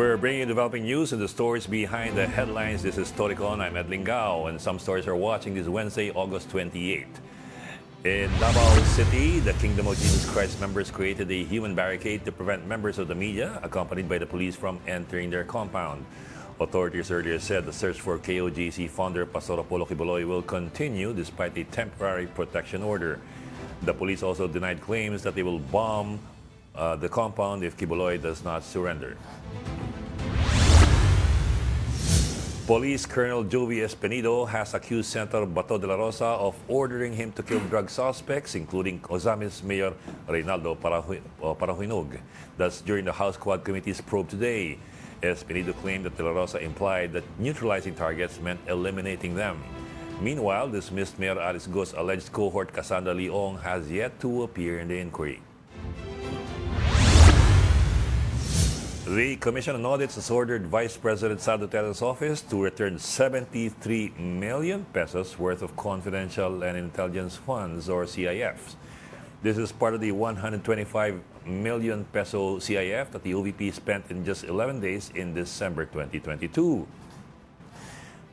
We're bringing you developing news and the stories behind the headlines. This is Toricon. I'm Ed Lingao, and some stories are watching this Wednesday, August 28th. In Davao City, the Kingdom of Jesus Christ members created a human barricade to prevent members of the media, accompanied by the police, from entering their compound. Authorities earlier said the search for KOJC founder Pastor Apollo Quiboloy will continue despite a temporary protection order. The police also denied claims that they will bomb the compound if Quiboloy does not surrender. Police Colonel Jovi Espenido has accused Senator Bato de la Rosa of ordering him to kill drug suspects, including Ozamis Mayor Reynaldo Parahuinog. That's during the House Quad Committee's probe today. Espenido claimed that de la Rosa implied that neutralizing targets meant eliminating them. Meanwhile, dismissed Mayor Alice Go's alleged cohort Cassandra Leong has yet to appear in the inquiry. The Commission on Audits has ordered Vice President Sara Duterte's office to return 73 million pesos worth of confidential and intelligence funds, or CIFs. This is part of the 125 million peso CIF that the OVP spent in just 11 days in December 2022.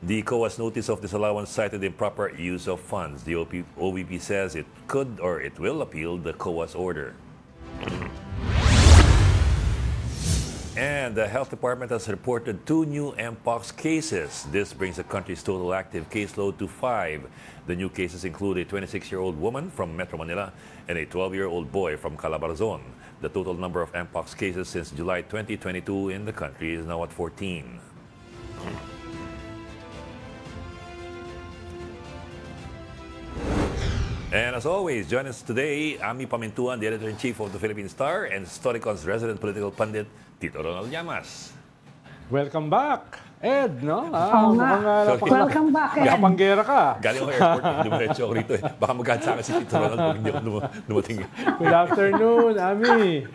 The COA's notice of disallowance cited improper use of funds. The OVP says it could or it will appeal the COA's order. And the health department has reported 2 new Mpox cases. This brings the country's total active caseload to 5. The new cases include a 26-year-old woman from Metro Manila and a 12-year-old boy from Calabarzon. The total number of Mpox cases since July 2022 in the country is now at 14. And as always, join us today, Ami Pamintuan, the Editor-in-Chief of the Philippine Star, and Storycon's resident political pundit, Tito Ronald Llamas. Welcome back, Ed, no? Welcome back, Ed. Napanggera ka. Galing ako airport, dumiretso ako rito. Baka magkahit sa akin si Tito Ronald kung hindi ako dumating. Good afternoon, Ami.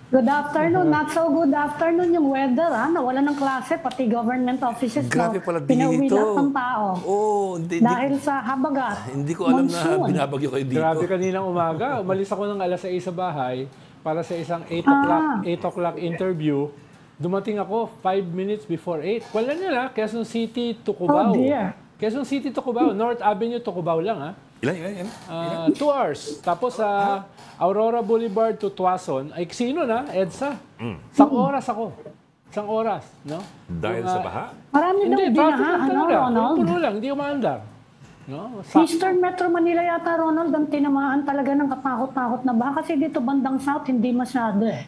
Good afternoon. Not so good afternoon yung weather, ha? Nawala ng klase, pati government offices. Grabe pala pinauwi dito. lahat ng tao. Oh, dahil sa habagat. Hindi ko alam na binabagyo kayo dito. Grabe kaninang umaga. Umalis ako ng alas 6 sa bahay para sa isang 8 o'clock interview. Dumating ako 5 minutes before 8. Wala nila, Quezon City to Cubao. Oh dear. Quezon City to Cubao. North Avenue to Cubao lang, ha? Ilan? 2 hours. Tapos sa Aurora Boulevard to Tuason, ay sino na? EDSA. Isang oras ako. Isang oras, no? Dahil sa baha? Marami daw binaha, Ronald? Puno lang, hindi umaandar. No? Eastern Metro Manila yata, Ronald, ang tinamaan talaga ng katakot-takot na baha. Kasi dito bandang South, hindi masyado eh.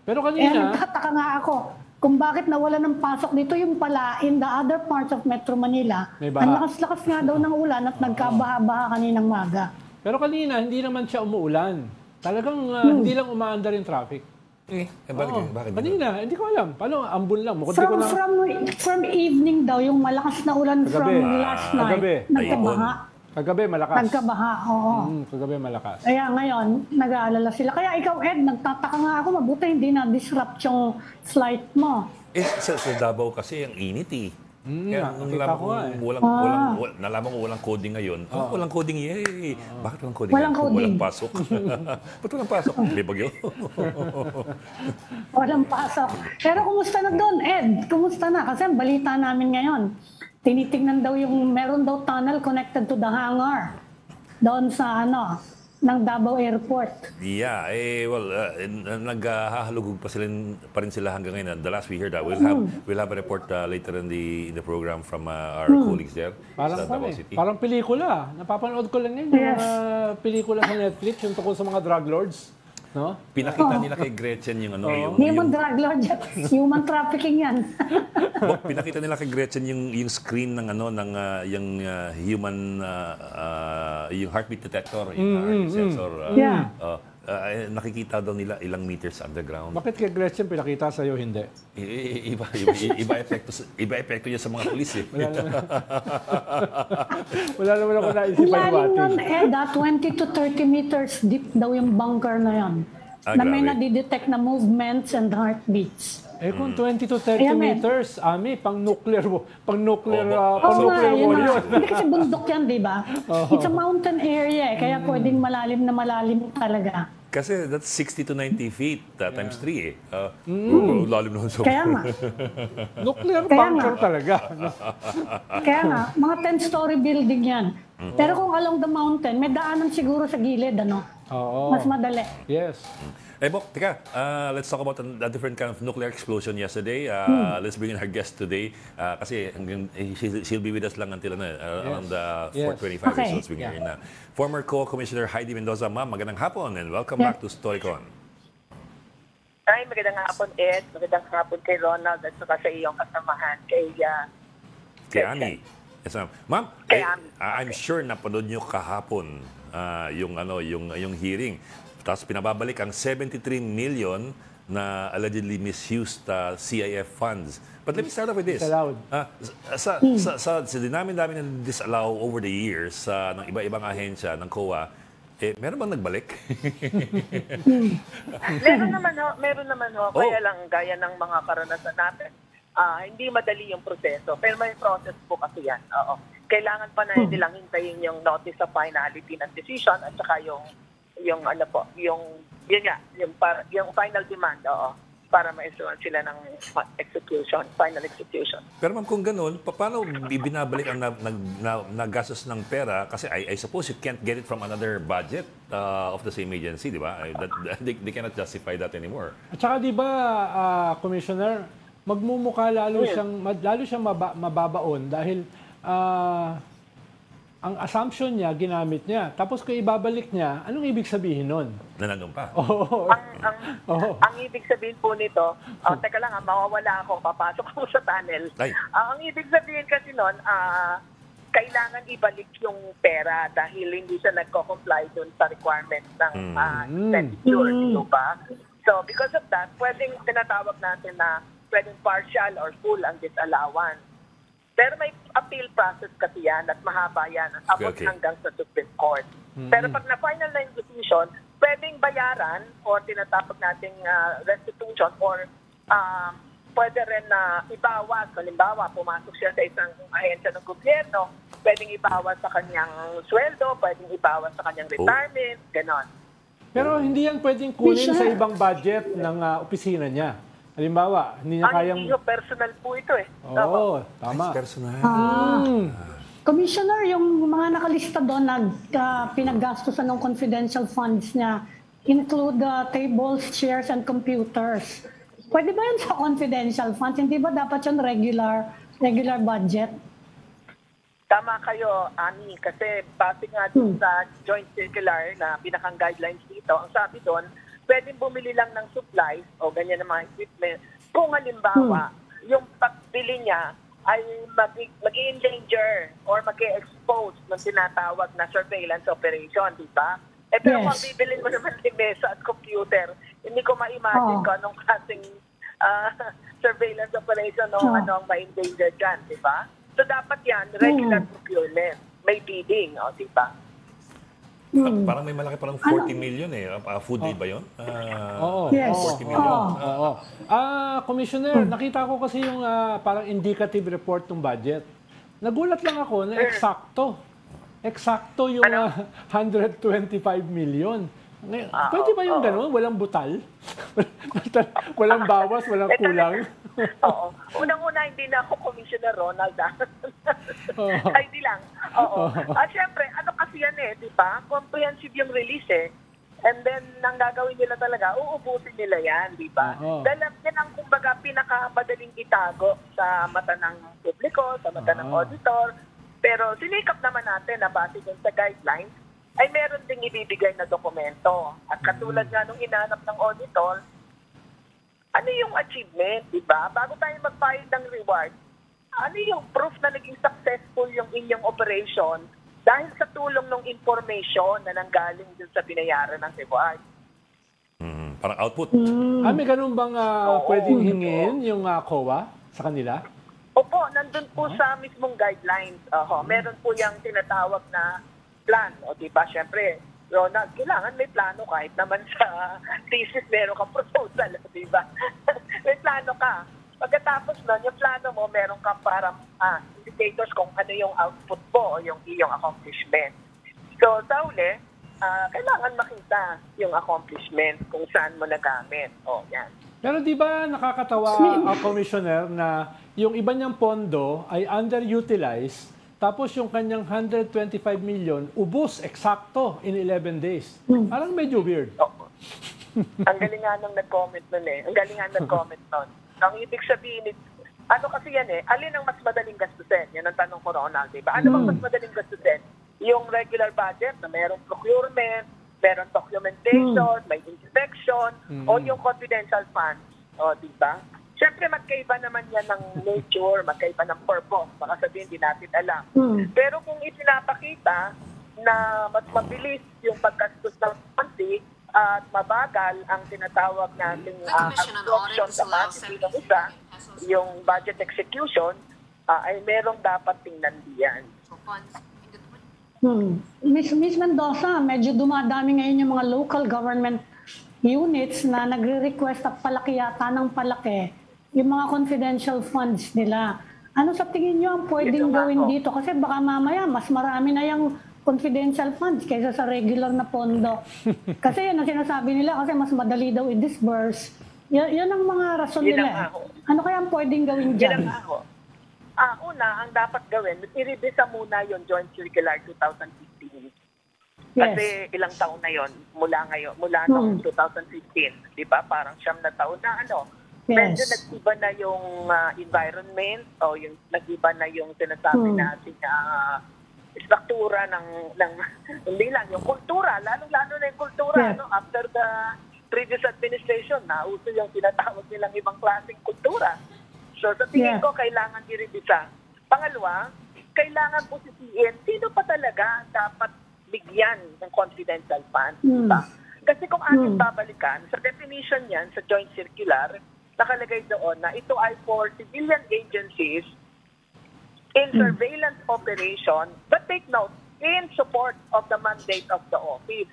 Pero kanina... nagtataka nga ako kung bakit nawala ng pasok dito yung pala in the other parts of Metro Manila. Ang lakas-lakas nga daw ng ulan at nagkabaha-baha kaninang maga. Pero kanina, hindi naman siya umuulan. Talagang hindi lang umaandar yung traffic. Bakit? Kanina, hindi ko alam. Paano? Ambon lang. From evening daw, yung malakas na ulan from last night, nagkabaha. Kagabi, malakas. Nagkabaha, oo. Kagabi, malakas. Kaya ngayon, nag-aalala sila. Kaya ikaw, Ed, nagtataka nga ako, mabuti hindi na-disrupt yung flight mo. Sa Davao kasi ang init eh. Kaya nalaman ko walang coding ngayon. Walang coding, yay! Bakit walang coding? Walang coding. Walang pasok. Ba't walang pasok? May bagyo. Walang pasok. Pero kumusta na doon, Ed? Kumusta na? Kasi ang balita namin ngayon, tinitingnan daw yung meron daw tunnel connected to the hangar doon sa ng Davao Airport. Yeah, naghahalugog pa rin sila hanggang ngayon. The last we heard that we'll have a report later in the program from our colleagues there sa Davao City. Parang pelikula. Napapanood ko lang yun. Yung pelikula sa Netflix, yung tungkol sa mga drug lords. No? Pinakita nila kay Gretchen yung Human drug lord, human trafficking yan. Pinakita nila kay Gretchen yung screen ng yung human yung heartbeat detector, yung heart sensor. Nakikita daw nila ilang meters underground. Bakit kay Gretchen pinakita sa iyo hindi? Iba epekto niya sa mga pulis eh. Wala naman ako naisipan Lalim nun, 20 to 30 meters deep daw yung bunker na yan. Na may nadidetect na movements and heartbeats. Kung 20 to 30 meters, Ami, pang-nuclear warrior. Hindi kasi bundok yan, di ba? It's a mountain area, kaya pwedeng malalim na malalim talaga. Kasi that's 60 to 90 feet times 3 eh. Lalim naman sa... Kaya nga. Nuclear Kaya bunker nga. talaga. Kaya nga, mga 10-story building yan. Pero kung along the mountain, may daanan siguro sa gilid, ano? Oo. Mas madali. Yes. Eh, Bok, teka, let's talk about a different kind of nuclear explosion yesterday. Let's bring in our guest today. Kasi she'll be with us lang until around Yes. 4:25. Okay. So let's bring her in na. Former Co-Commissioner Heidi Mendoza, ma'am, magandang hapon and welcome back to Storycon. Ay, magandang hapon, Ed. Magandang hapon kay Ronald at saka sa iyong kasamahan kay Kay Ami. Yes, ma'am. Ma'am, Kay Ami. I'm sure napanood nyo kahapon yung hearing. Tapos pinababalik ang 73 million na allegedly misused CIF funds. But let me start off with this. Disallowed. Sa dinami-dami na disallow over the years ng iba-ibang ahensya ng COA, meron bang nagbalik? Meron naman ho. Kaya lang, gaya ng mga karanasan natin, hindi madali yung proseso. Pero may process po kasi yan. Oo. Kailangan pa na nilang hintayin yung notice of finality ng decision at saka yung final demand, para ma-issue sila ng final execution. Pero ma'am, kung ganun, paano binabalik ang nagastos ng pera? Kasi I suppose you can't get it from another budget of the same agency, di ba? They cannot justify that anymore. At saka di ba, Commissioner, magmumukha lalo siyang mababaon dahil ang assumption niya, ginamit niya. Tapos kung ibabalik niya, anong ibig sabihin nun? Na nandun pa. Ang ibig sabihin po nito, teka lang, mawawala ako, papasok ako sa tunnel. Ang ibig sabihin kasi nun, kailangan ibalik yung pera dahil hindi siya nagko-comply dun sa requirements ng expenditure, di ba? So, because of that, pwedeng tinatawag natin na pwedeng partial or full ang disallowance. Pero may appeal process kasi yan at mahaba yan abot hanggang sa Supreme Court. Pero pag na-final na yung decision, pwedeng bayaran or tinatawag nating restitution or pwede rin na ibawas. Halimbawa, pumasok siya sa isang ahensya ng gobyerno, pwedeng ibawas sa kanyang sweldo, pwedeng ibawas sa kanyang retirement, ganon. Pero hindi yan pwedeng kunin sa ibang budget ng opisina niya. Halimbawa, hindi niya kayang... Hindi personal po ito eh. Oo, tama. Personal. Commissioner, yung mga nakalista doon na pinaggastusan ng confidential funds niya include tables, chairs, and computers. Pwede ba yun sa confidential funds? Hindi ba dapat yun regular budget? Tama kayo, Ami, kasi base nga dun sa joint circular na pinakang guidelines dito, ang sabi doon, pwedeng bumili lang ng supplies o ganyan ng mga equipment. Kung halimbawa, yung pagbili niya ay mag-i-endanger or mag-i-expose ng tinatawag na surveillance operation, di ba? Pero kung bibilin mo naman ng mesa at computer, hindi ko ma-imagine kung anong klaseng surveillance operation o anong ma-endanger dyan, di ba? So dapat yan, regular procurement. May bidding, di ba? Parang may malaki, parang 40 million eh. Food aid ba yun? Oo. Yes. 40 million. Oo. Commissioner, nakita ko kasi yung parang indicative report ng budget. Nagulat lang ako na eksakto. Eksakto yung 125 million. Pwede ba yung gano'n? Walang butal? Walang bawas, walang kulang? Oo. Unang-una, hindi na ako Commissioner Ronald. Ay, di lang. Oo. At syempre, ano kasi yan eh, di ba? Comprehensive yung release eh. And then, nang gagawin nila talaga, uubusin nila yan, di ba? Dahil yan ang kumbaga pinakamadaling itago sa mata ng publiko, sa mata ng auditor. Pero sinikap naman natin na base dun sa guidelines, ay meron ding ibibigay na dokumento. At katulad nga nung inanap ng auditor, ano yung achievement, di ba? Bago tayo mag-file ng reward, ano yung proof na naging successful yung inyong operation dahil sa tulong ng information na nanggaling dun sa binayaran ng reward? Parang output. May ganun bang pwedeng hingin yung COA sa kanila? Opo, nandun po sa mismong guidelines. Meron po yung tinatawag na plan. O diba, syempre, Ronald, kailangan may plano kahit naman sa thesis meron kang proposal. Diba? May plano ka. Pagkatapos nun, yung plano mo, meron ka parang indicators kung ano yung output mo o yung iyong accomplishment. So, sa uli, kailangan makita yung accomplishment kung saan mo nagamit. Yan. Pero di ba nakakatawa, Commissioner, na yung iba niyang pondo ay underutilized, tapos yung kanyang 125 million, ubos, eksakto, in 11 days. Parang medyo weird. Ang galing nga nung nag-comment nun eh. Ang galing nga nag-comment nun. Ang ibig sabihin, ano kasi yan eh, alin ang mas madaling gastusin? Yan ang tanong ko, Ronald, diba? Ano bang mas madaling gastusin? Yung regular budget na merong procurement, merong documentation, may inspection, o yung confidential funds. Diba? Siyempre, magkaiba naman yan ng nature, magkaiba ng purpose. Baka sabihin, di natin alam. Pero kung ipinapakita na mas mabilis yung paggastos ng funds at mabagal ang tinatawag nating absorption capacity ng isa, yung budget execution, ay merong dapat tingnan diyan. Miss Mendoza, medyo dumadami ngayon yung mga local government units na nagre-request at palaki yata ng palaki yung mga confidential funds nila. Ano sa tingin nyo ang pwedeng gawin dito? Kasi baka mamaya mas marami na yung confidential funds kaysa sa regular na pondo. Kasi yan ang sinasabi nila kasi mas madali daw i-disburse. Yan ang mga rason nila. Ano kaya ang pwedeng gawin dyan? Una, ang dapat gawin, i-revisa muna yung Joint Circular 2015. Kasi ilang taon na yon mula noong 2015. Di ba? Parang 9 na taon na medyo nag-iba na yung environment o yung nag-iba na yung sinasabi natin struktura ng hindi lang yung kultura, lalo na yung kultura after the previous administration na uso yung tinatawag nilang ibang klaseng kultura. So sa tingin ko kailangan i-revisa. Pangalawa, kailangan posisiin sino pa talaga dapat bigyan ng confidential fund. Diba? Kasi kung ating babalikan, sa definition yan, sa Joint Circular, nakalagay doon na ito ay for civilian agencies in surveillance operation, but take note, in support of the mandate of the office.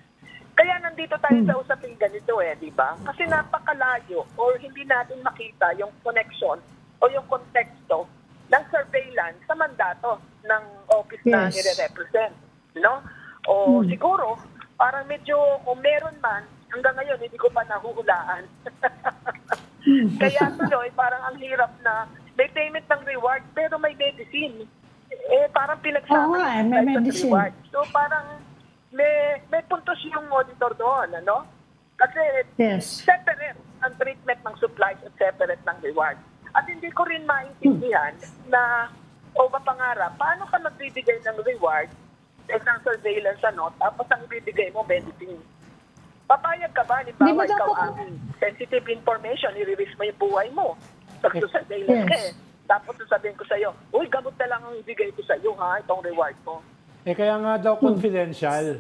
Kaya nandito tayo sa usaping ganito di ba? Kasi napakalayo or hindi natin makita yung connection o yung konteksto ng surveillance sa mandato ng office na nire-represent. No? O siguro, parang medyo, kung meron man, hanggang ngayon, hindi ko pa nahuhulaan. Kaya tuloy, parang ang hirap na may payment ng reward, pero may medicine. Parang pinagsama may medicine. Reward. So parang may puntos yung auditor doon, Kasi separate ang treatment ng supplies at separate ng reward. At hindi ko rin maintindihan na mapangarap, paano ka magbibigay ng reward ng surveillance, tapos ang ibibigay mo, medicine. Papayag ka ba, halimbawa, ikaw ang sensitive information, i-release mo yung buhay mo. Surveillance ka Tapos sasabihin ko sa'yo, uy, gamot na lang ang ibigay ko sa'yo, itong reward mo. Kaya nga daw confidential.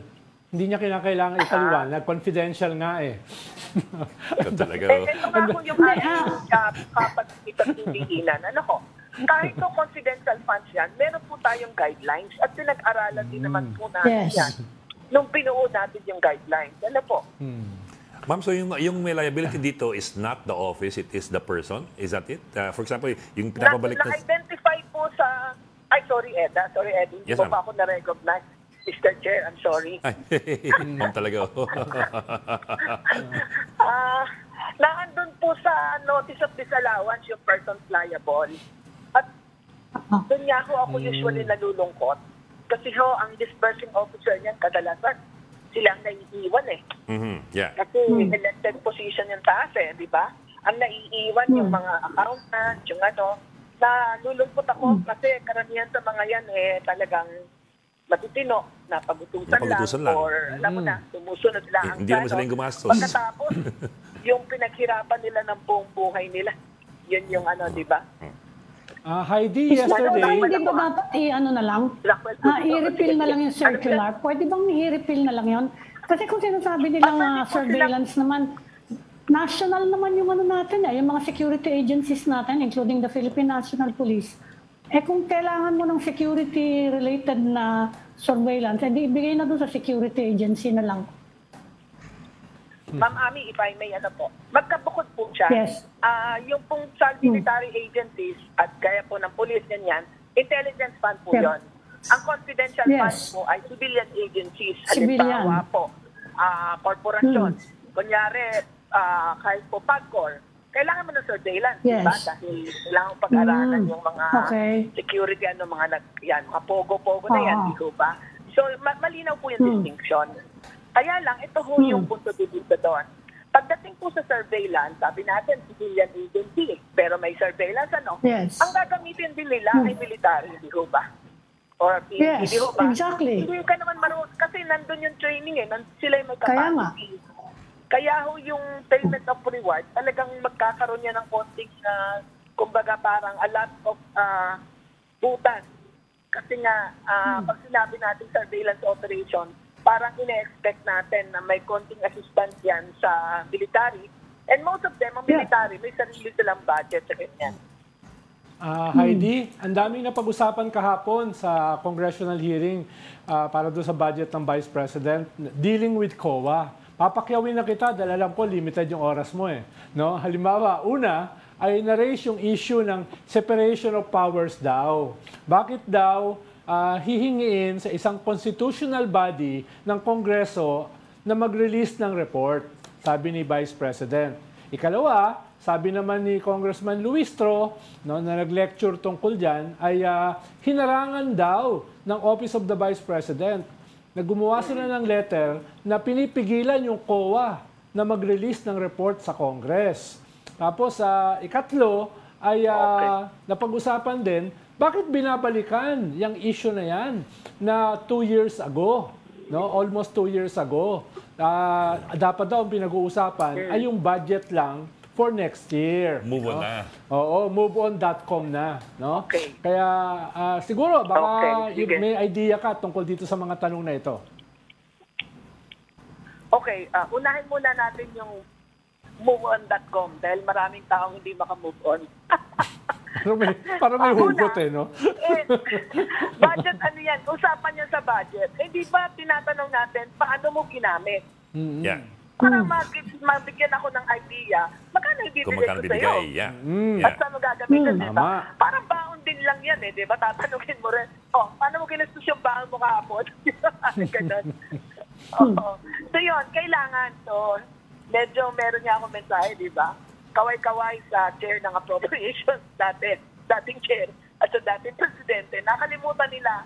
Hindi niya kinakailangan ipaliwanag. Confidential nga Talaga. Ito nga po yung kapag-ipagpipilinan. Kahit po confidential funds yan, meron po tayong guidelines at pinag-aralan din naman po natin yan nung binuo natin yung guidelines. Ma'am, so yung may liability dito is not the office, it is the person? Is that it? For example, yung pinapabalik na-identify po sa... Ay, sorry, Eda. Sorry, Eddie. Hindi ko pa ako na-recognize. Mr. Chair, I'm sorry. Ma'am talaga. Naandun po sa notice of disallowance yung persons liable. At doon nga ako usually nalulungkot. Kasi ang disbursing officer niyan, kadalasan, silang naiiwan Kasi elected position yung taas di ba? Ang naiiwan yung mga accountant, yung nalulungkot ako kasi karamihan sa mga yan talagang matitino, napagutusan lang. Or alam mo na, sumusunod lang. Hindi naman sila yung gumastos. Pagkatapos, yung pinaghirapan nila ng buong buhay nila, yun yung di ba? Heidi, yesterday... Pwede ba dapat na lang? I-repeal na lang yung circular? Pwede bang i-repeal na lang yun? Kasi kung sinasabi nilang surveillance naman, national naman yung natin yung mga security agencies natin, including the Philippine National Police. Kung kailangan mo ng security-related na surveillance, di ibigay na doon sa security agency na lang. Ma'am Ami, if I may, magkabukod po siya. Yes. Yung pong military agencies at kaya po ng police ganyan, intelligence fund po yon. Ang confidential funds po ay civilian agencies. Halimbawa po, korporasyon. Kunyari, kahit po PAGCOR, kailangan mo ng surveillance, diba? Dahil kailangan mo pag-aralan yung mga security, mga pogo-pogo na yan, di ba? So, malinaw po yung distinction. Kaya lang, ito ho yung punto dito doon. Pagdating po sa surveillance, sabi natin, civilian agency, pero may surveillance, ang gagamitin din nila ay military, di ba? Or PNP, di ba? Exactly. Hindi ka naman marunong, kasi nandun yung training sila yung may capacity. Kaya ho yung payment of reward, talagang magkakaroon niya ng konting, kumbaga parang a lot of butas. Kasi nga, pag sinabi natin surveillance operation, parang ine-expect natin na may konting assistance yan sa military. And most of them, ang military, may sarili silang budget sa ganyan. Heidi, ang daming napag-usapan kahapon sa congressional hearing para doon sa budget ng Vice President dealing with COA. Papakyawin na kita dahil alam ko limited yung oras mo eh. No? Halimbawa, una ay na-raise yung issue ng separation of powers daw. Bakit daw hihingiin sa isang constitutional body ng Kongreso na mag-release ng report, sabi ni Vice President. Ikalawa, sabi naman ni Congressman Luistro, no, na nag-lecture tungkol dyan, ay hinarangan daw ng Office of the Vice President. Gumawa sila ng letter na pinipigilan yung COA na mag-release ng report sa Congress. Tapos, ikatlo ay napag-usapan din, bakit binabalikan yung issue na yan na 2 years ago, no? Almost 2 years ago. Dapat daw ang pinag-uusapan ay yung budget lang for next year. Move on na. Oo, moveon.com na. No? Okay. Kaya siguro baka may idea ka tungkol dito sa mga tanong na ito. Okay, unahin muna natin yung moveon.com dahil maraming taong hindi makamove on. Parang may hugot no? Budget, yan? Usapan yan sa budget. Di ba tinatanong natin, paano mo ginamit? Yeah. Para mabigyan ako ng idea, magkano ibibigay ko sa'yo? At saan mo gagamitin, diba? Parang baon din lang yan, di ba? Tatanungin mo rin, paano mo ginastos yung baon mo kahapon? Ganun. So yun, kailangan. So, medyo meron niya akong mensahe, di ba? Kaway-kaway sa chair ng appropriations dating chair at sa dating presidente. Nakalimutan nila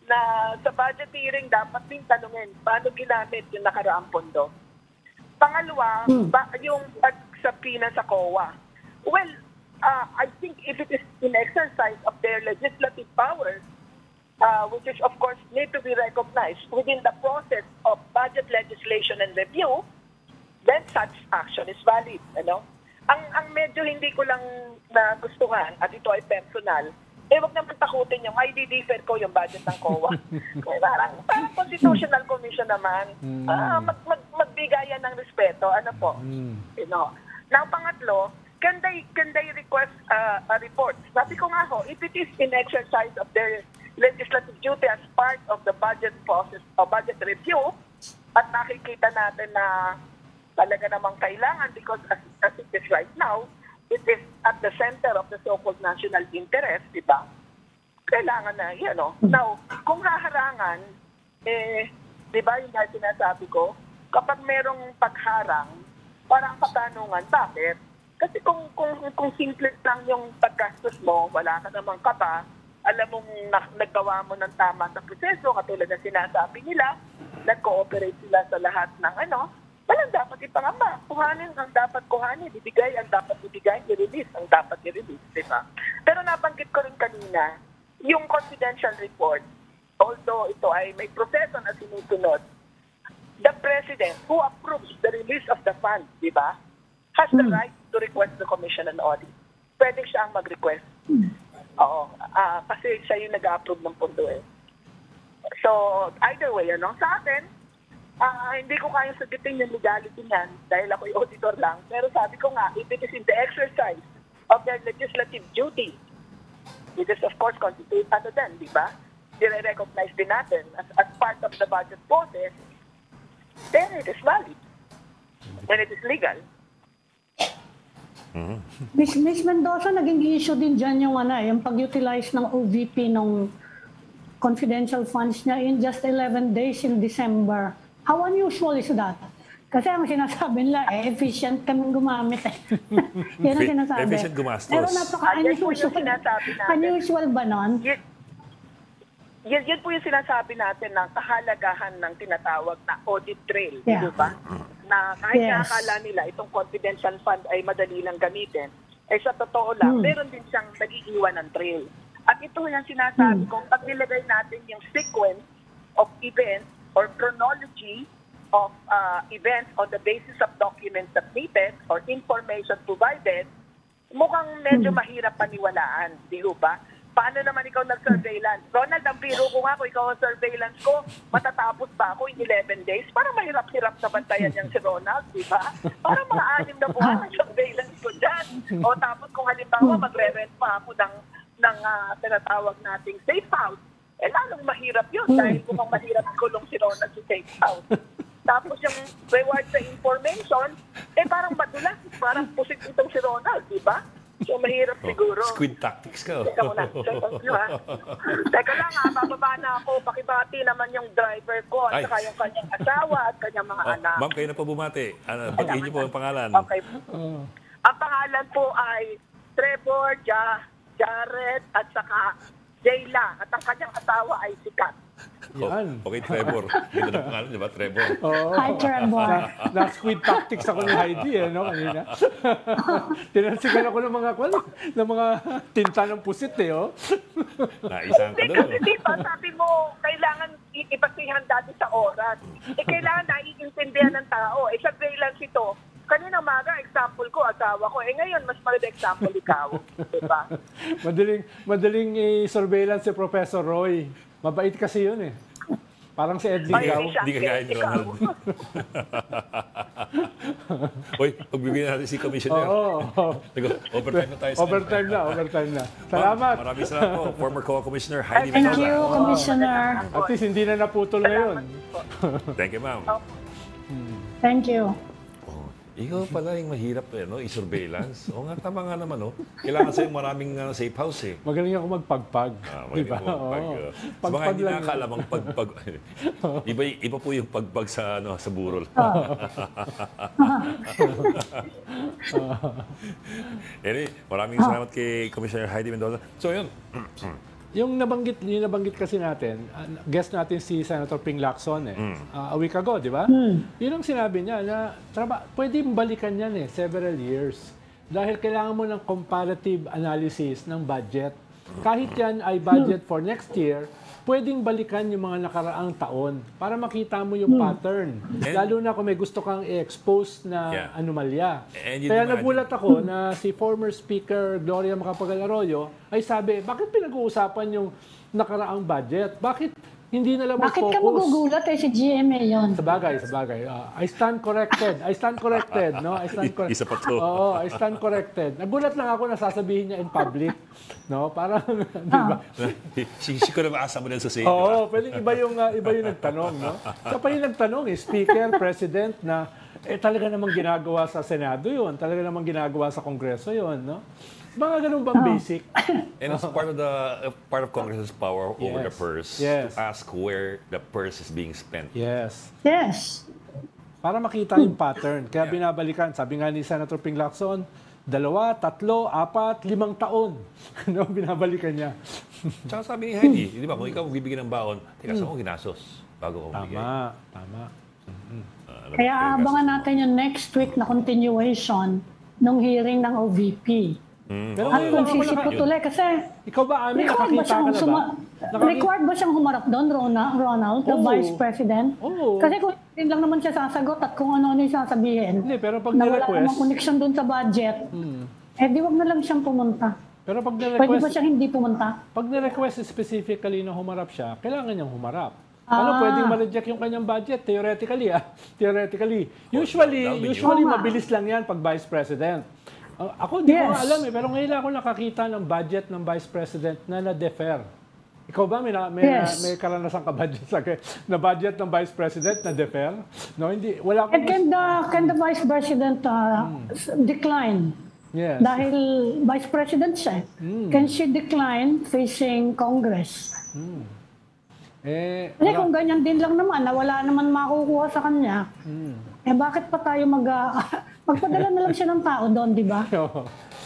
na sa budget hearing dapat din tanungin paano ginamit yung nakaraang pondo. Pangalawa, yung pagsapina sa COA. Well, I think if it is in exercise of their legislative powers, which is of course need to be recognized within the process of budget legislation and review, then such action is valid. Ang medyo hindi ko lang nagustuhan, at ito ay personal, wag naman takutin yung i-defer ko yung budget ng COA. parang constitutional commission naman. Magbigayan ng respeto. Ano po? Now, pangatlo, can they request a report? Sabi ko nga ho, if it is in exercise of their legislative duty as part of the budget process o budget review, at nakikita natin na talaga namang kailangan because as it is right now, it is at the center of the so-called national interest, di ba? Kailangan na, Now, kung haharangan, di ba yung dahil sinasabi ko, kapag merong pagharang, parang katanungan, bakit? Kasi kung simple lang yung paggastos mo, wala ka namang kapa, alam mong naggawa mo ng tama sa proseso, katulad na sinasabi nila, nag-cooperate sila sa lahat ng walang dapat ipangamba. Kuhanin ang dapat kuhanin, ibigay ang dapat ibigay, i-release ang dapat i-release, di ba? Pero nabanggit ko rin kanina, yung confidential report, although ito ay may proseso na sinusunod, the President who approves the release of the funds, di ba, has the right to request the Commission on Audit. Pwede siya ang mag-request. Oo. Kasi siya yung nag-approve ng pondo eh. So, either way, sa atin, hindi ko kaya sagutin yung legality niyan dahil ako'y auditor lang. Pero sabi ko nga, if it is in the exercise of their legislative duty, it is of course constitute di ba? I-recognize din natin as part of the budget process, then it is valid. Then it is legal. Miss Mendoza, naging issue din dyan yung pag-utilize ng OVP nung confidential funds niya in just 11 days in December. How unusual is that? Kasi ang sinasabi nila, efficient kaming gumamit eh. Yan ang sinasabi. Efficient gumastos. Pero Yan po napaka-unusual. yung sinasabi natin. Unusual ba nun? Yan po yung sinasabi natin ng kahalagahan ng tinatawag na audit trail, Yeah. di ba? Na kahit Yes. nakakala nila itong confidential fund ay madali lang gamitin, eh sa totoo lang, meron din siyang nag-iiwan ng trail. At ito yung sinasabi kung pag nilagay natin yung sequence of events or chronology of events on the basis of documents submitted or information provided, mukhang medyo mahirap paniwalaan, di ba? Paano naman ikaw nag-surveillance? Ronald, ang biro ko nga, kung ikaw ang surveillance ko, matatapos ba ako in 11 days? Parang mahirap-hirap na bantayan niyang si Ronald, di ba? Parang mga 6 na buwan ang surveillance ko dyan. O tapos kung halimbawa magre-rent pa ako ng tinatawag nating safe house, eh lalong mahirap yun dahil mukhang mahirap kulong si Ronald sa safe house. Tapos yung reward sa information, eh parang madulas, parang pusit itong si Ronald, di ba? So mahirap siguro. Squid tactics ka. Teka muna. Teka lang bababa na ako. Pakibati naman yung driver ko at saka yung kanyang asawa at kanyang mga anak. Ma'am, kayo na po bumati. Batiin niyo po ang pangalan. Okay. Ang pangalan po ay Trevor, Jared at saka Jayla. At ang kanyang asawa ay si Kat. Yan. Okay, Trevor. Dito na pangalan, di ba? Trevor. Hi, Trevor. Na-squid tactics ako ni Heidi, no, kanina. Tinansikan ako ng mga tinta ng pusit, oh. Naisahan ka Hindi doon. kasi diba, sabi mo, kailangan ipasihan dati sa oras. Kailangan naiintindihan ng tao. Surveillance ito. Kanina umaga, example ko, asawa ko. Ngayon, mas maganda example ikaw. Diba? Madaling i-surveillance si Professor Roy. Mabait kasi yun eh. Parang si Ed Lingaw. Hindi ka gaya ni Ronald. Uy, pagbibigyan natin si Commissioner. Overtime na tayo. Overtime na. Salamat. Maraming salamat po. Former Co-Commissioner Heidi Thank Mendoza. you, Commissioner. At least hindi na naputol ngayon. Thank you, ma'am. Thank you. Ikaw pala yung mahirap no? I-surveillance. O nga, tama nga naman. No? Kailangan sa'yo maraming safe house eh. Magaling ako magpagpag. Diba? Sa mga hindi nakakalamang pagpag. Iba po yung pagpag sa burol. Anyway, maraming salamat kay Commissioner Heidi Mendoza. So yun. Yung nabanggit kasi natin, guest natin si Senator Ping Lacson a week ago, di ba? Yun ang sinabi niya na pwedeng balikan yan several years. Dahil kailangan mo ng comparative analysis ng budget. Kahit yan ay budget for next year, pwedeng balikan yung mga nakaraang taon para makita mo yung pattern. Lalo na kung may gusto kang i-expose na anomalya. Kaya nagulat ako na si former Speaker Gloria Macapagal Arroyo ay sabi, bakit pinag-uusapan yung nakaraang budget? Bakit hindi na lang mag-focus? Bakit ka magugulat si GMA yun? Sabagay. I stand corrected. No? Isa pa to. Oo, I stand corrected. Nagulat lang ako na sasabihin niya in public. No? Parang, di ba? Si ko na maasa mo din sa safety. Oo, pwedeng iba yung nagtanong, no? Siya pa yung nagtanong, Speaker, President, na talaga namang ginagawa sa Senado yun, talaga namang ginagawa sa Kongreso yun, no? Mga ganun bang basic? And it's part of Congress's power over the purse to ask where the purse is being spent. Yes. Para makita yung pattern. Kaya binabalikan, sabi nga ni Senator Ping Lacson, 2, 3, 4, 5 taon. No, binabalikan niya. Tsaka sabi ni Heidi, di ba, kung ikaw bibigyan ng baon, teka, saan ko ginasos bago ko bigay? Tama. Kaya abangan natin yung next week na continuation ng hearing ng OVP. Pero At kung sisipot ulit kasi ikaw ba, Ami, nakakita ka na ba? required ba siyang humarap doon, Ronald, the Vice President? Oo. Kasi kung hindi lang naman siya sasagot at kung ano yung sasabihin, Hindi, pero pag na wala nirequest, namang connection doon sa budget, di wag na lang siyang pumunta. pero pag Pwede ba nirequest, siyang hindi pumunta? pag nirequest specifically na humarap siya, kailangan niyang humarap. Ano, pwedeng ma-reject yung kanyang budget, theoretically. Usually mabilis lang yan pag Vice President. Ako, hindi ko nga alam pero ngayon ako nakakita ng budget ng Vice President na na-defer. Ikaw ba, may karanasan ka na budget ng Vice President na defer? No, hindi. Wala akong... Can the Vice President decline? Yes. Dahil Vice President siya. Can she decline facing Congress? Kasi kung ganyan din lang naman, na wala naman makukuha sa kanya, bakit pa tayo magpadala na lang siya ng tao doon, di ba?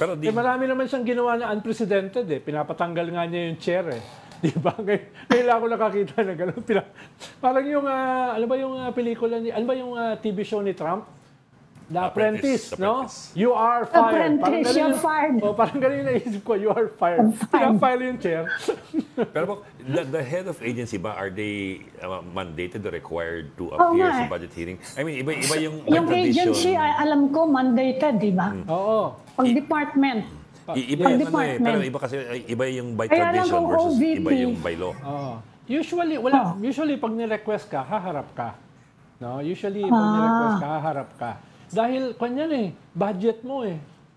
Pero marami naman siyang ginawa na unprecedented Pinapatanggal nga niya yung chair Di ba? Kailan ako nakakita na gano'n. Parang yung, ano ba yung pelikula ano ba yung TV show ni Trump? The Apprentice, no? You are fired. Apprentice, you're fired. Parang ganun yung naisip ko, you are fired. Pinafire yung chair. Pero the head of agency ba, are they mandated or required to appear sa budget hearing? I mean, iba yung yung tradition. agency, alam ko, mandated, di ba? Oo. Pag department. Iba yung pero iba kasi, iba yung by tradition versus iba yung by law. Usually, pag ni-request ka, haharap ka. No? Usually, pag ni-request ka, haharap ka. Dahil, kanyan budget mo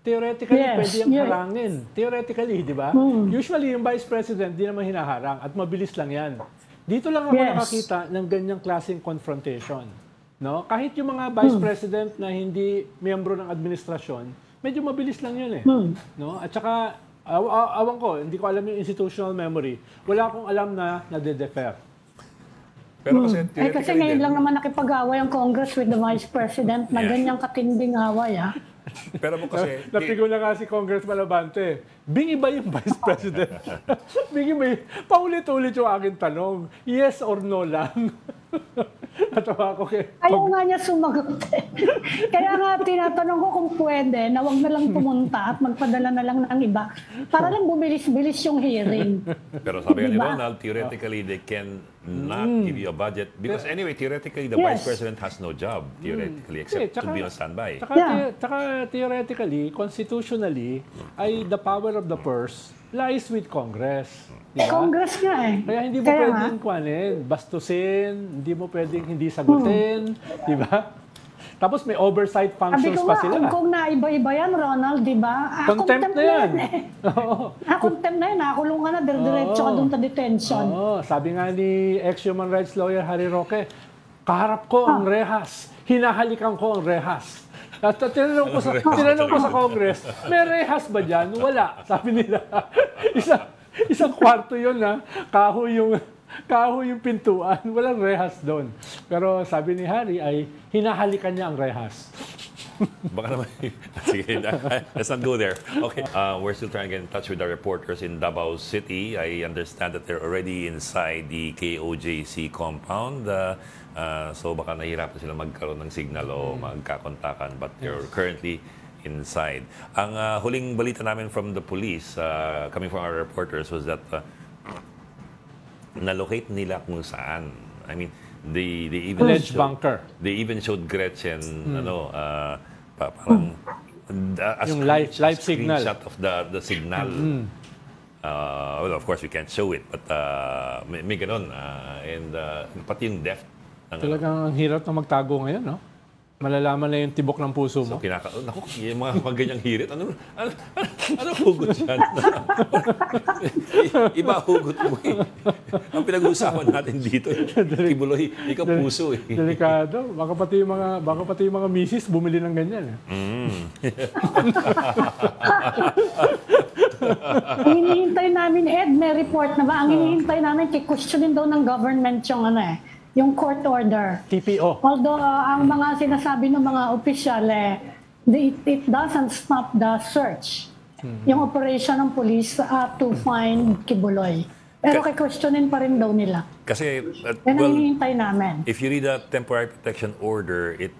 Theoretically, pwede yung harangin. Theoretically, di ba? Usually, yung vice president, di naman hinaharang at mabilis lang yan. Dito lang ako nakakita ng ganyang klaseng confrontation. No? Kahit yung mga vice president na hindi miyembro ng administrasyon, medyo mabilis lang yun No? At saka, awan ko, hindi ko alam yung institutional memory. Wala akong alam na nade-defer. Pero kasi ngayon lang naman nakipag-away ang Congress with the Vice President na ganyang katinding away, Pero mo kasi... Napigo na nga si Congressman Abante. Bingi ba yung Vice President? Bingi ba paulit-ulit yung aking tanong. Yes or no lang? Natawa ko Ayaw nga niya sumagot. Kaya nga tinatanong ko kung pwede na wag na lang pumunta at magpadala na lang ng iba para lang bumilis-bilis yung hearing. Pero sabi ni Ronald, theoretically they can not give you a budget because anyway, theoretically the Vice President has no job theoretically except to be on standby. Tsaka theoretically, constitutionally, ay the power of the purse lies with Congress. Diba? Congress nga Kaya hindi mo pwedeng bastusin, hindi mo pwedeng hindi sagutin, di ba? Tapos may oversight functions pa sila. Kung naiba-iba yan, Ronald, di ba? Contempt na yan. Contempt na yan. Nakulong ka na, diretso ka doon sa detention. Sabi nga ni ex-human rights lawyer Harry Roque, kaharap ko ang rehas, hinahalikan ko ang rehas. At tinanong ko sa Congress, may rehas ba dyan? Wala. Sabi nila, isang kwarto yun kahoy yung pintuan. Walang rehas doon. Pero sabi ni Harry ay hinahalikan niya ang rehas. Baka naman. Sige, let's not go there. Okay, we're still trying to get in touch with our reporters in Davao City. I understand that they're already inside the KOJC compound. So baka nahihirapan sila magkaroon ng signal o magkakontakan, but they're currently inside. Ang huling balita namin from the police, coming from our reporters, was that na-locate nila kung saan. I mean, they even alleged bunker. They even showed Gretchen, parang yung live signal. Screenshot of the signal. Well, of course, we can't show it, but may ganun. And pati yung depth. Talagang ang hirap na magtago ngayon, no? Malalaman na yung tibok ng puso mo. So, naku, yung mga ganyang hirit, ano hugot yan? Iba hugot mo Ang pinag-uusapan natin dito, Kibuloy, ikaw puso Delikado. Baka pati yung mga misis bumili ng ganyan. Ang hinihintay namin, Ed, may report na ba? Ang hinihintay namin, kikwestiyonin daw ng government yung court order. TPO. Although ang mga sinasabi ng mga opisyal, it doesn't stop the search. Yung operation ng police to find Kibuloy. Pero questionin pa rin daw nila. Kasi, yan ang hinihintay namin. If you read a temporary protection order, it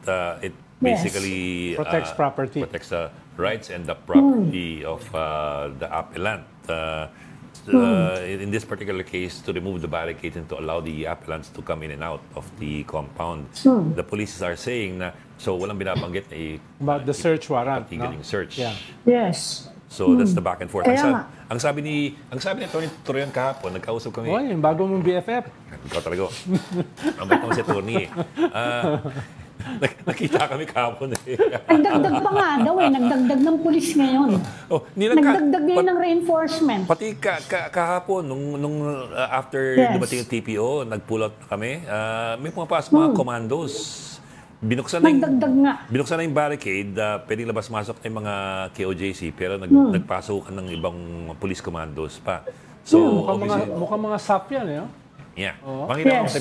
basically protects property. Protects the rights and the property of the appellant. In this particular case, to remove the barricades and to allow the appellants to come in and out of the compound. The police are saying na, so walang binabanggit na about the search warrant, no? Search. Yeah. Yes. So that's the back and forth. Ang sabi ni Tony Torian kahapon, nagkausap kami. Oh, yung bago mong BFF. Ikaw talaga. Ang bago si Tony nakita kami kahapon Nagdagdag pa nga daw nagdagdag ng pulis ngayon. Nagdagdag ngayon ng reinforcement. Pati kahapon, nung after dumating yung TPO, nag-pull out na kami, may pumapasok mga commandos. Binuksan na yung barricade, pwedeng labas-masok na yung mga KOJC, pero nagpasukan ng ibang police commandos pa. So, mukhang mga SAP yan, Yeah. Oo. Makita mo Yes. kasi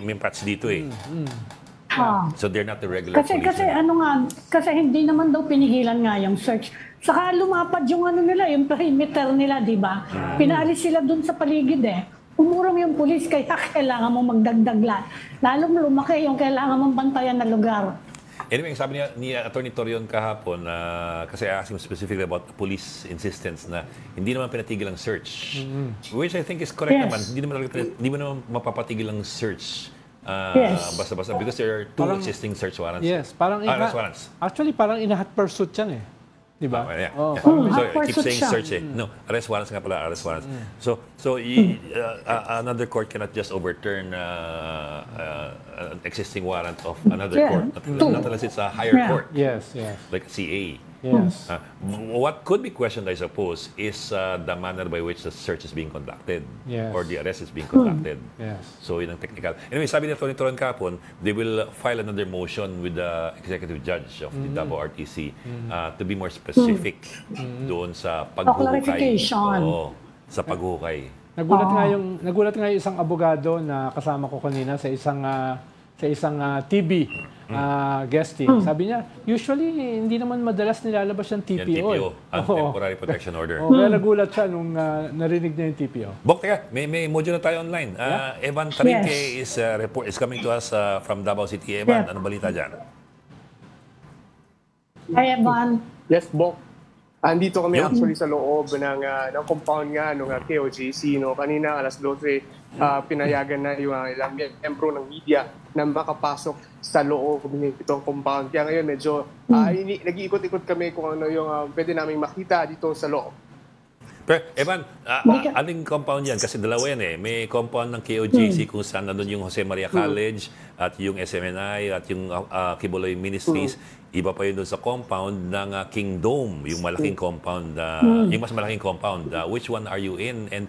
may patch dito eh. So they're not the regular Kasi policemen. ano nga, kasi hindi naman daw pinigilan nga yung search. Saka lumapad yung ano nila, yung perimeter nila, di ba? Pinaalis sila dun sa paligid eh. Umurong yung pulis, kaya kailangan mo magdagdag lahat. Lalong lumaki yung kailangan mong bantayan na lugar. Anyway, sabi ni Atty. Torion kahapon, kasi I asked him specifically about the police insistence na hindi naman pinatigil ang search. Which I think is correct Yes. naman. Hindi mo naman mapapatigil ang search. Yes. Basta-basta because there are two existing search warrants. Yes, parang arrest warrants. actually parang in-hot pursuit yan eh. Di ba? Yeah. Oh, Yeah. parang- So, hot I keep pursuit saying siya. search eh. No, arrest warrants nga pala, arrest warrants. So another court cannot just overturn an existing warrant of another Yeah. court. Not unless it's a higher Yeah. court, Yes, yes. like CA. Yes. What could be questioned, I suppose, is the manner by which the search is being conducted Yes. or the arrest is being conducted. Yes. So, yun ang technical. Anyway, sabi ni Atty. Toron kahapon, they will file another motion with the executive judge of the Davao RTC to be more specific doon sa paghuhukay. clarification. Oo, sa paghuhukay. Nagulat nga yung isang abogado na kasama ko kanina sa isang TV guesting. Sabi niya, usually hindi naman madalas nilalabas yung Yan, TPO. TPO, eh. Temporary Protection Order. Kaya nagulat siya nung narinig niya yung TPO. Bok, teka, may module na tayo online. Evan Tarinque is coming to us from Davao City. Evan, Yeah. anong balita dyan? Ay, Evan, Yes, Bok. Andito kami actually sa loob ng compound nga ng KOJC. No? Kanina, alas 12, pinayagan na yung ilang membro ng media na makapasok sa loob nitong compound. Kaya ngayon medyo nag-iikot-ikot kami kung ano yung pwede namin makita dito sa loob. Pero, Evan, aling compound yan? Kasi dalawa yan eh. May compound ng KOJC kung saan nandun yung Jose Maria College at yung SMNI at yung Kibuloy Ministries. Iba pa yun doon sa compound ng King Dome, yung malaking compound, yung mas malaking compound. Which one are you in? And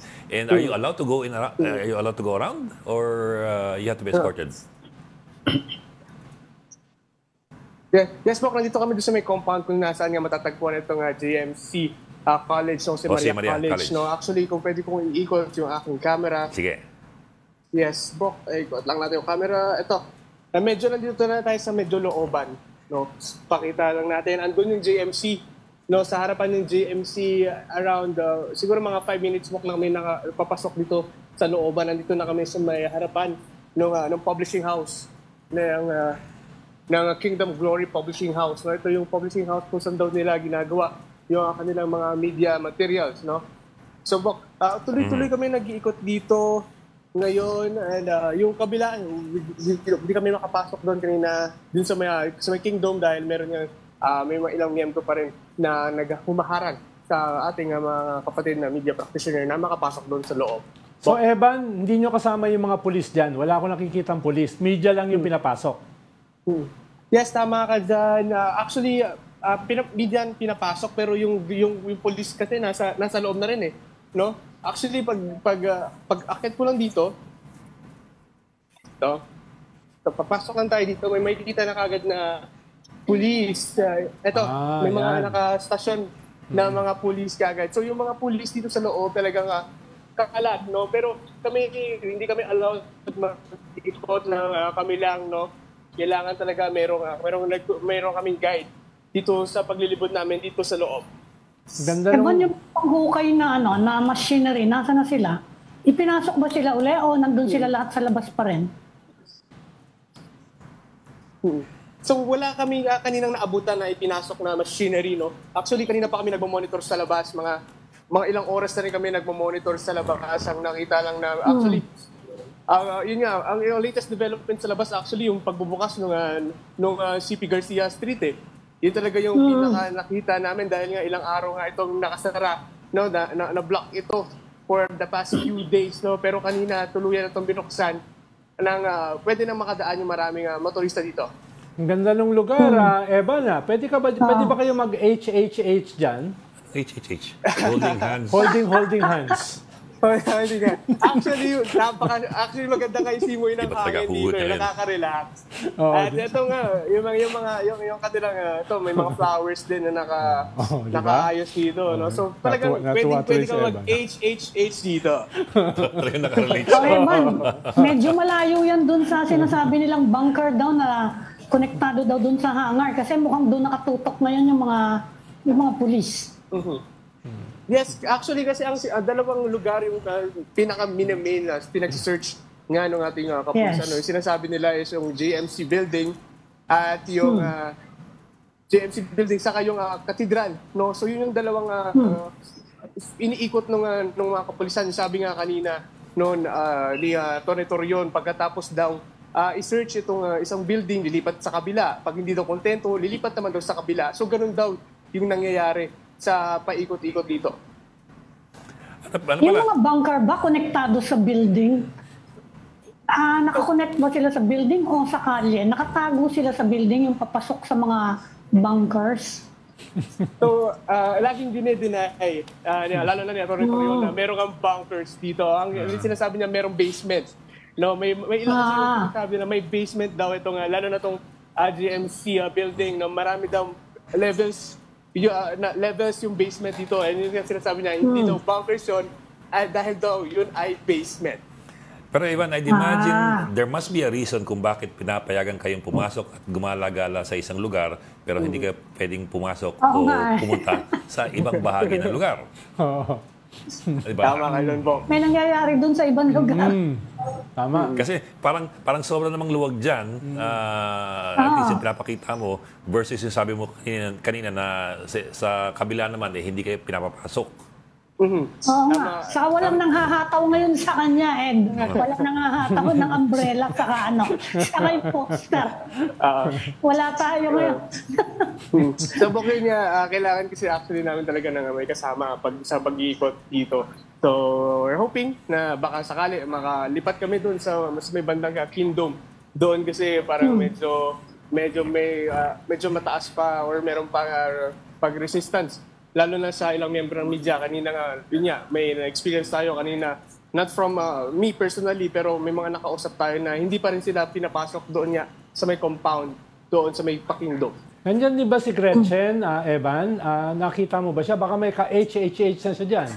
are you allowed to go in? Are you allowed to go around, or you have to be escorted? Yes, Bok. Nandito kami doon sa may compound kung nasaan nga matatagpuan itong JMC College, Jose Maria College. No? Actually, kung pwede kong iikot yung aking camera. Sige. Yes, Bok. Ikot lang natin yung camera. Ito. Medyo nandito na tayo sa medyo looban. No? Pakita lang natin. Andun yung JMC. No? Sa harapan ng JMC, around siguro mga 5 minutes walk lang may papasok dito sa looban. Nandito na kami sa may harapan ng publishing house ng Kingdom Glory Publishing House. No? Ito yung publishing house kung saan daw nila ginagawa yung kanilang mga media materials. No? So, Bok, tuloy-tuloy kami nag-iikot dito ngayon, and yung kabila, hindi kami makapasok doon kanina dun sa may Kingdom dahil meron yung may mga ilang miyembro pa rin na naghumaharang sa ating mga kapatid na media practitioner na makapasok doon sa loob. So, Evan, hindi nyo kasama yung mga pulis dyan. Wala akong nakikitang pulis. Media lang yung pinapasok. Yes, tama ka dyan. Actually, media pinapasok pero yung police kasi nasa loob na rin eh. No? Actually, pag akit ko lang dito, papasok lang tayo dito, may makikita na kagad na police. May mga nakastasyon na mga police kagad. So yung mga police dito sa loob talagang kakalat, no? Pero hindi kami allowed mag-ikot na kami lang, no? Kailangan talaga merong kaming guide dito sa paglilibot namin dito sa loob. Ganda Evan, yung panghukay na na machinery, nasa na sila? Ipinasok ba sila uli o nandun sila lahat sa labas pa rin? So wala kami kaninang naabutan na ipinasok na machinery, no? Actually, kanina pa kami nagmo-monitor sa labas, mga ilang oras na rin kami nagmo-monitor sa labas. Ang nakita lang na actually yun nga, ang latest development sa labas actually yung pagbubukas nung CP Garcia Street eh. Yun talaga yung pinaka nakita namin dahil nga ilang araw nga itong nakasara, no, na-block ito for the past few days, no. Pero kanina tuluyan na itong binuksan nang pwede nang makadaan yung maraming motorista dito. Ang ganda ng lugar, Evan. Pwede ba kayo mag-HHH dyan? HHH. Holding hands. Holding hands. Hindi nga. Actually, maganda nga yung simoy ng hangin dito. Nakaka-relax. At ito nga, yung kanilang, may mga flowers din na nakaayos dito. No? So, talagang pwede ka mag-HHH dito. Talagang nakarelate So, Evan, medyo malayo yan dun sa sinasabi nilang bunker daw na konektado daw dun sa hangar. Kasi mukhang dun nakatutok ngayon yung mga pulis. Yes, actually kasi ang dalawang lugar yung pinaka-main na pinag-search nga ng ating kapulisan. Yes. Yung sinasabi nila is yung JMC building at yung JMC building saka yung katedral. No? So yun yung dalawang iniikot ng mga kapulisan. Sabi nga kanina ni Tony Torion, pagkatapos daw i-search itong isang building, lilipat sa kabila. Pag hindi daw kontento, lilipat naman daw sa kabila. So ganun daw yung nangyayari sa paikot-ikot dito. Yung mga bunker ba konektado sa building? Nakakonect ba sila sa building o sa kalye? Nakatago sila sa building yung papasok sa mga bunkers? So, laging dinedeny, lalo na ni Atty. Torion, na meron kang bunkers dito. Ang sinasabi niya merong basement. No, may ilang sinasabi na may basement daw itong, lalo na itong GMC building. No, marami daw levels yung basement dito. And yun yung sinasabi niya, hindi daw bunkers yun, dahil daw yun ay basement. Pero Ivan, I'd imagine there must be a reason kung bakit pinapayagan kayong pumasok at gumala-gala sa isang lugar, pero hindi kayo pwedeng pumasok o pumunta sa ibang bahagi ng lugar. Diba? Tama ka nun, Bong. May nangyayari dun sa ibang lugar. Tama. Kasi parang sobra namang luwag dyan, at least yung pinapakita mo, versus yung sabi mo kanina na sa kabila naman, hindi kayo pinapapasok. Oo nga. Saka walang nanghahataw ngayon sa kanya, Ed. Walang nanghahataw ng umbrella saka yung poster. Wala tayo ngayon. So, bukod niya, kailangan kasi actually namin talaga na may kasama sa pag-iikot dito. So, we're hoping na baka sakali makalipat kami doon sa mas may bandang Kingdom. Doon kasi parang medyo mataas pa or meron pa pag-resistance. Lalo na sa ilang miyembro ng media. Kanina nga, yun nga, may na-experience tayo kanina. Not from me personally, pero may mga nakausap tayo na hindi pa rin sila pinapasok doon nga sa may compound, doon sa may Pakingdom. Nandyan di ba si Gretchen, Evan? Nakita mo ba siya? Baka may ka-HHH na siya dyan.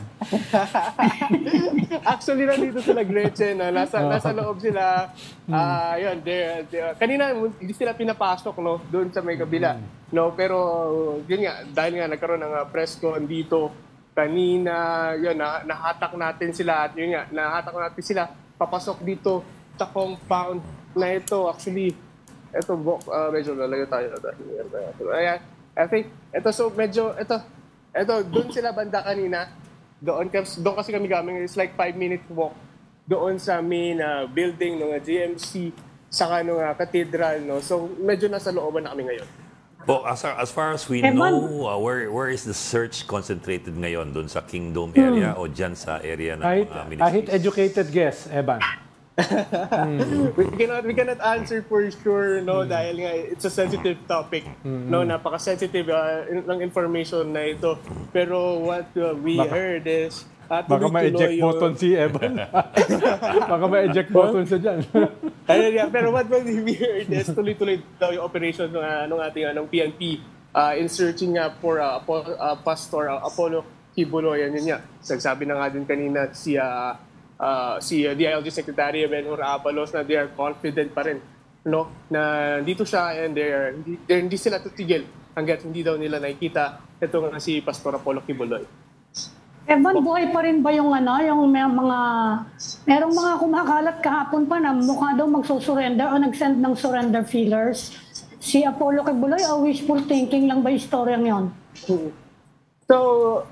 Actually, nandito sila Gretchen. Nasa loob sila. Yun, kanina, hindi sila pinapasok doon sa may kabila. No, pero yun nga, dahil nga nagkaroon ng press con dito kanina, yun, nahatak natin sila at yun nga, nahatak natin sila papasok dito sa compound na ito. Actually, ito, medyo lalayo tayo. Ayan, I think, ito, so medyo, ito, doon sila banda kanina. Doon kasi kami gaming, it's like 5-minute walk doon sa main building ng GMC saka ng cathedral. No? So, medyo nasa looban na kami ngayon. Well, as far as we know, where is the search concentrated ngayon? Doon sa Kingdom area o dyan sa area ng ministries? Kahit educated guess, Evan. We cannot answer for sure, dahil nga it's a sensitive topic. Napaka-sensitive ng information na ito. Pero what we heard is baka ma-eject button si Evan. Baka ma-eject button siya dyan. Pero what we heard is tuloy-tuloy daw yung operation ng ating PNP in searching nga for Pastor Apollo Kibuloy. Yan nga. Nagsabi na nga din kanina si DILG Secretary Benhur Abalos na they are confident pa rin na dito siya and hindi sila tutigil hanggat hindi daw nila nakikita ito nga si Pastor Apollo Kibuloy. Evan, buhay pa rin ba yung merong mga kumakalat kahapon pa na mukha daw magsusurrender o nag-send ng surrender feelers? Si Apollo Kibuloy o wishful thinking lang ba yung storyang yon? So,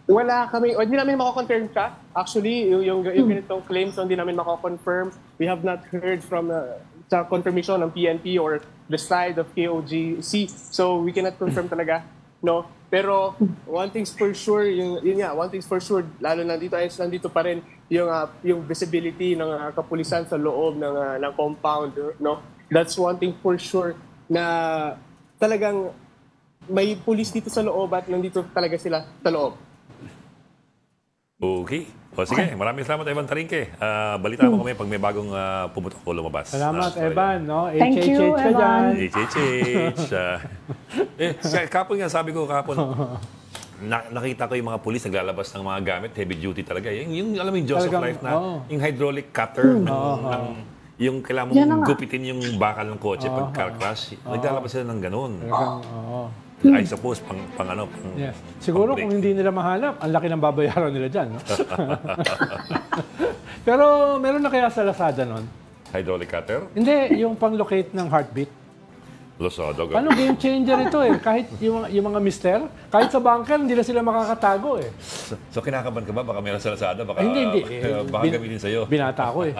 wala kami, hindi namin makakonfirm ka. Actually, yung ganitong claims hindi namin makakonfirm. We have not heard from sa confirmation ng PNP or the side of KOGC. So, we cannot confirm talaga. No? Pero one thing's for sure, lalo nandito pa rin yung visibility ng kapulisan sa loob ng compound, no? That's one thing for sure na talagang may pulis dito sa loob at nandito talaga sila sa loob. Okay. O sige, maraming salamat, Evan Tarinque. Balita mo kami pag may bagong pumutok o lumabas. Salamat, Sorry. Evan. No? Thank you, ka dyan. Evan. Kapon nga, sabi ko kapon, nakita ko yung mga pulis naglalabas ng mga gamit, heavy duty talaga. Yung alam mo yung Joseph Talagang, Life na, yung hydraulic cutter, yung kailangan mong gupitin yung bakal ng kotse pag car crash. Naglalabas sila ng ganun. I suppose, pang Yes. Siguro kung hindi nila mahanap, ang laki ng babayaran nila dyan. No? Pero meron na kaya sa Lazada nun? hydraulic cutter. Hindi, yung pang-locate ng heartbeat. Lazada. Ano, game changer ito eh. Kahit yung mga mister, kahit sa bunker, hindi na sila makakatago eh. So kinakaban ka ba? Baka meron sa Lazada? Baka, Hindi. Baka gamitin sa'yo. Binata ko eh.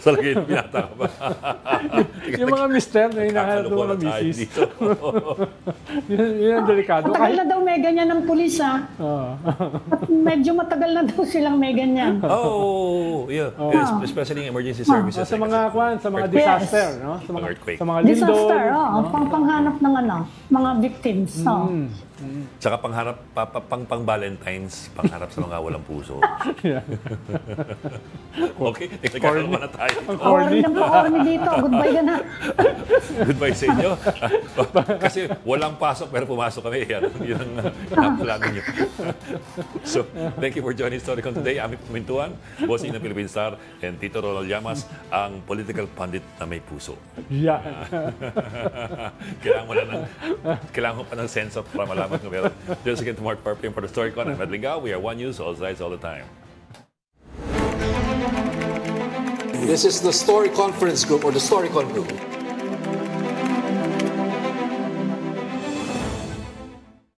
Salagay, binata ka ba? Yung mga mister na hinahanap ng mga misis. Yun ang delikado. Matagal na daw may ganyan ng pulis, ha? Medyo matagal na daw silang may ganyan. Yeah. Especially in emergency services. Sa mga disaster, no? Sa mga earthquake. Sa mga lindol. Disaster, panghanap ng mga victims. Tsaka pang Valentine's, pangharap sa mga walang puso. Okay, nagkakaroon na tayo. Corny ng pa-corny dito. Goodbye ka na. Goodbye sa inyo. Kasi walang pasok pero pumasok kami. Yun ang naplano nyo. So, thank you for joining Storycon today. Ami Pumintuan, bossing ng Philippine Star, and Tito Ronald Llamas, ang political pundit na may puso. Yeah. Kailangan mo pa ng sense of para malaman ko. Pero just again to Mark Parping for the Storycon. I'm Ed Lingao. We are One News, all sides, all the time. This is the Story Conference Group or the Storycon Group.